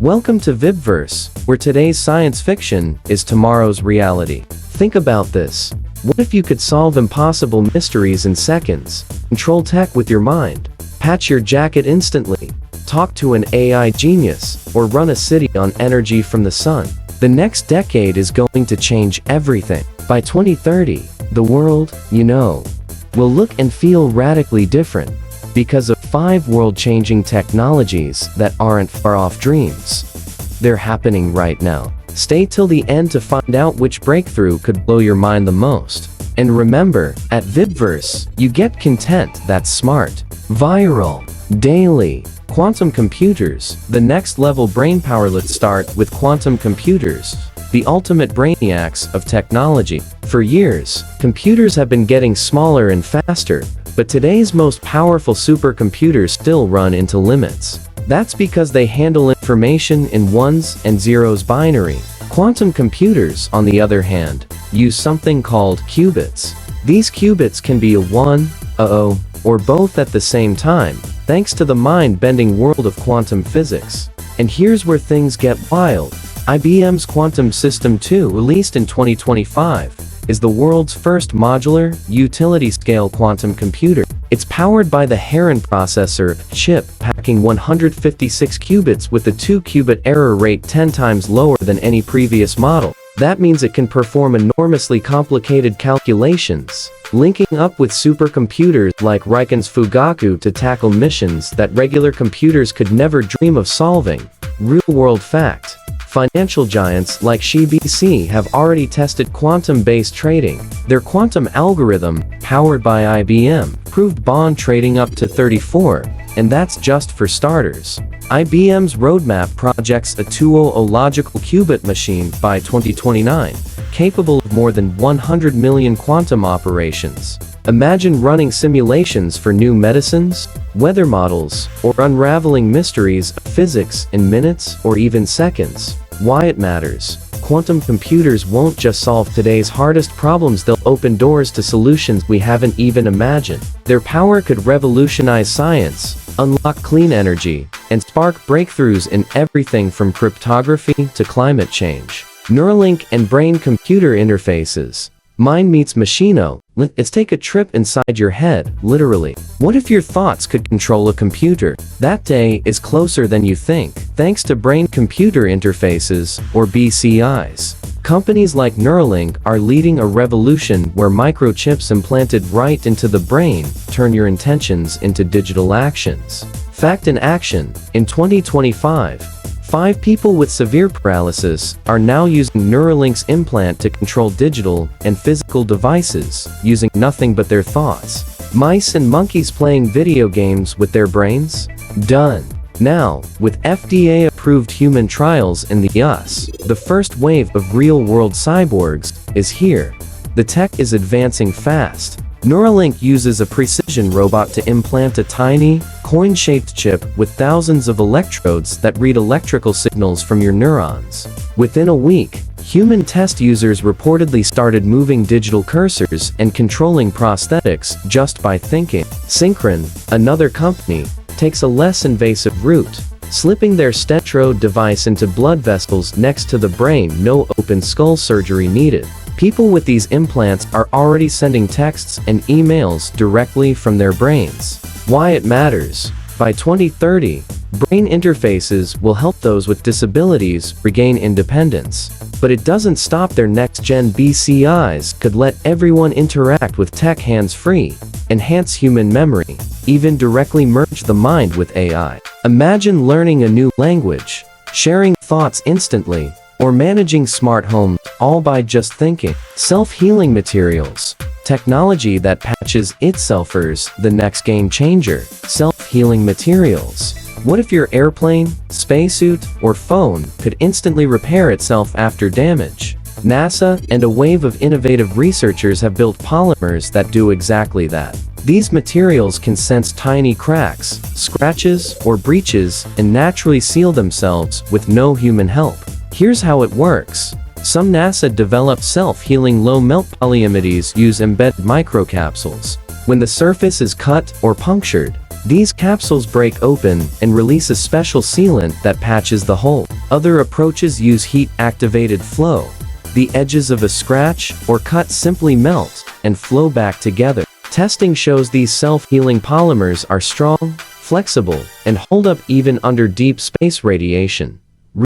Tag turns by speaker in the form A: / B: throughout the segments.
A: Welcome to VibeVerse, where today's science fiction is tomorrow's reality. Think about this. What if you could solve impossible mysteries in seconds, control tech with your mind, patch your jacket instantly, talk to an AI genius, or run a city on energy from the sun? The next decade is going to change everything. By 2030, the world, will look and feel radically different because of 5 world-changing technologies that aren't far-off dreams. They're happening right now. Stay till the end to find out which breakthrough could blow your mind the most. And remember, at VibeVerse, you get content that's smart, viral, daily. Quantum computers, the next level brainpower. Let's start with quantum computers, the ultimate brainiacs of technology. For years, computers have been getting smaller and faster, but today's most powerful supercomputers still run into limits. That's because they handle information in ones and zeros binary. Quantum computers, on the other hand, use something called qubits. These qubits can be a 1, a 0, or both at the same time, thanks to the mind-bending world of quantum physics. And here's where things get wild. IBM's Quantum System Two, released in 2025, is the world's first modular, utility-scale quantum computer. It's powered by the Heron processor chip, packing 156 qubits with a 2-qubit error rate 10 times lower than any previous model. That means it can perform enormously complicated calculations, linking up with supercomputers like Riken's Fugaku to tackle missions that regular computers could never dream of solving. Real-world fact: financial giants like CBC have already tested quantum-based trading. Their quantum algorithm, powered by IBM, proved bond trading up to 34, and that's just for starters. IBM's roadmap projects a 200 logical qubit machine by 2029, capable of more than 100 million quantum operations. Imagine running simulations for new medicines, weather models, or unraveling mysteries of physics in minutes or even seconds. Why it matters: quantum computers won't just solve today's hardest problems, they'll open doors to solutions we haven't even imagined. Their power could revolutionize science, unlock clean energy, and spark breakthroughs in everything from cryptography to climate change. Neuralink and brain-computer interfaces. Mind meets machino. Let's take a trip inside your head, literally. What if your thoughts could control a computer? That day is closer than you think, thanks to brain-computer interfaces, or BCIs. Companies like Neuralink are leading a revolution where microchips implanted right into the brain turn your intentions into digital actions. Fact in action: in 2025, 5 people with severe paralysis are now using Neuralink's implant to control digital and physical devices, using nothing but their thoughts. Mice and monkeys playing video games with their brains? Done. Now, with FDA-approved human trials in the US, the first wave of real-world cyborgs is here. The tech is advancing fast. Neuralink uses a precision robot to implant a tiny, coin-shaped chip with thousands of electrodes that read electrical signals from your neurons. Within a week, human test users reportedly started moving digital cursors and controlling prosthetics just by thinking. Synchron, another company, takes a less invasive route, slipping their Stetro device into blood vessels next to the brain. No open skull surgery needed. People with these implants are already sending texts and emails directly from their brains. Why it matters: by 2030, brain interfaces will help those with disabilities regain independence. But it doesn't stop there. Next-gen BCIs could let everyone interact with tech hands-free, enhance human memory, even directly merge the mind with AI. Imagine learning a new language, sharing thoughts instantly, or managing smart homes, all by just thinking. Self-healing materials. Technology that patches itself is the next game changer. Self-healing materials. What if your airplane, spacesuit, or phone could instantly repair itself after damage? NASA and a wave of innovative researchers have built polymers that do exactly that. These materials can sense tiny cracks, scratches, or breaches and naturally seal themselves with no human help. Here's how it works. Some NASA-developed self-healing low-melt polyimides use embedded microcapsules. When the surface is cut or punctured, these capsules break open and release a special sealant that patches the hole. Other approaches use heat-activated flow. The edges of a scratch or cut simply melt and flow back together. Testing shows these self-healing polymers are strong, flexible, and hold up even under deep space radiation.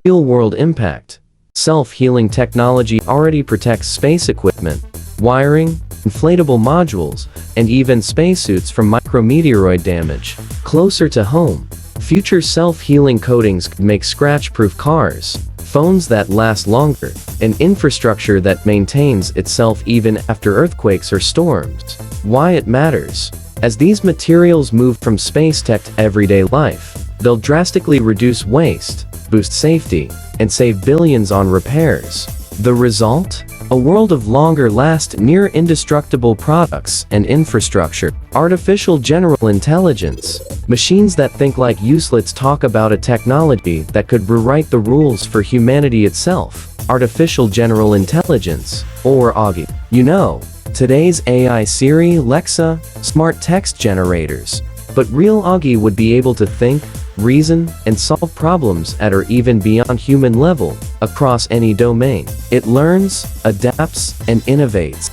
A: Real-world impact. Self-healing technology already protects space equipment, wiring, inflatable modules, and even spacesuits from micrometeoroid damage. Closer to home, future self-healing coatings could make scratch-proof cars, phones that last longer, and infrastructure that maintains itself even after earthquakes or storms. Why it matters. As these materials move from space tech to everyday life, they'll drastically reduce waste, boost safety, and save billions on repairs. The result? A world of longer-last, near-indestructible products and infrastructure. Artificial general intelligence. Machines that think like us. Let's talk about a technology that could rewrite the rules for humanity itself. Artificial general intelligence, or AGI. You know, today's AI Siri, Alexa, smart text generators. But real AGI would be able to think, reason, and solve problems at or even beyond human level, across any domain. It learns, adapts, and innovates.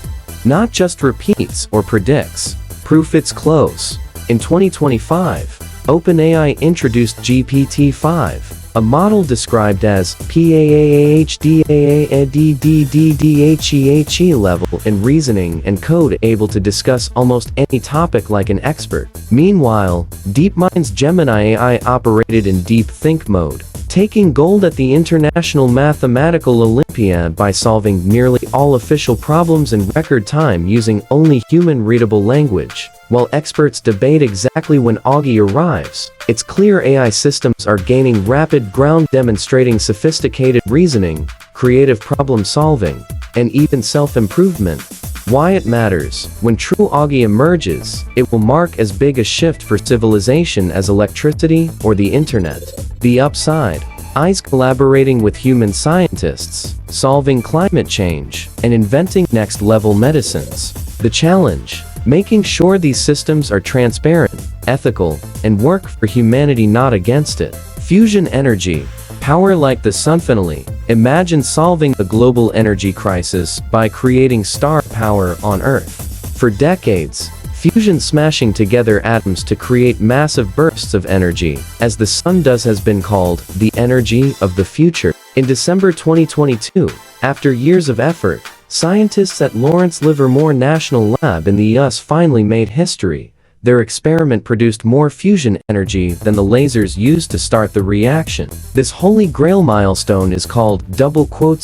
A: Not just repeats or predicts. Proof it's close. In 2025, OpenAI introduced GPT-5, a model described as PAAHDAADDDDHEHE level in reasoning and code, able to discuss almost any topic like an expert. Meanwhile, DeepMind's Gemini AI operated in deep think mode, taking gold at the International Mathematical Olympiad by solving nearly all official problems in record time using only human-readable language. While experts debate exactly when AGI arrives, it's clear AI systems are gaining rapid ground, demonstrating sophisticated reasoning, creative problem-solving, and even self-improvement. Why it matters. When true AGI emerges, it will mark as big a shift for civilization as electricity or the internet. The upside. AIs collaborating with human scientists, solving climate change, and inventing next-level medicines. The challenge. Making sure these systems are transparent, ethical, and work for humanity, not against it. Fusion energy. Power like the sun. Finally, imagine solving the global energy crisis by creating star power on Earth. For decades, fusion, smashing together atoms to create massive bursts of energy, as the sun does, has been called the energy of the future. In December 2022, after years of effort, scientists at Lawrence Livermore National Lab in the US finally made history. Their experiment produced more fusion energy than the lasers used to start the reaction. This holy grail milestone is called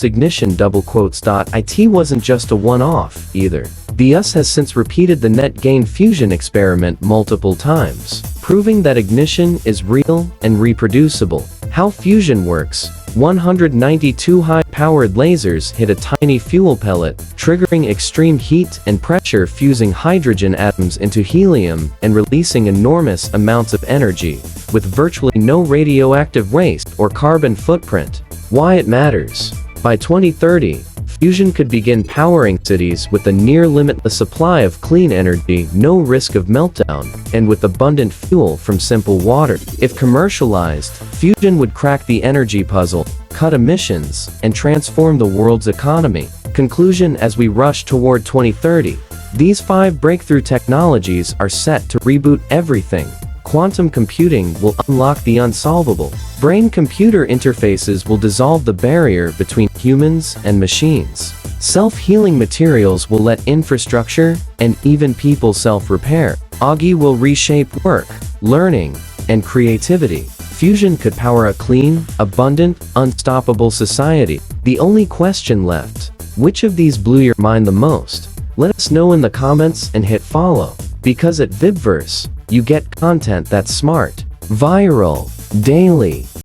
A: ignition. It wasn't just a one-off, either. The US has since repeated the net gain fusion experiment multiple times, proving that ignition is real and reproducible. How fusion works. 192 high-powered lasers hit a tiny fuel pellet, triggering extreme heat and pressure, fusing hydrogen atoms into helium and releasing enormous amounts of energy, with virtually no radioactive waste or carbon footprint. Why it matters. By 2030, fusion could begin powering cities with a near-limitless supply of clean energy, no risk of meltdown, and with abundant fuel from simple water. If commercialized, fusion would crack the energy puzzle, cut emissions, and transform the world's economy. Conclusion. As we rush toward 2030, these 5 breakthrough technologies are set to reboot everything. Quantum computing will unlock the unsolvable. Brain-computer interfaces will dissolve the barrier between humans and machines. Self-healing materials will let infrastructure and even people self-repair. AGI will reshape work, learning, and creativity. Fusion could power a clean, abundant, unstoppable society. The only question left: which of these blew your mind the most? Let us know in the comments and hit follow, because at VibeVerse, you get content that's smart, viral, daily,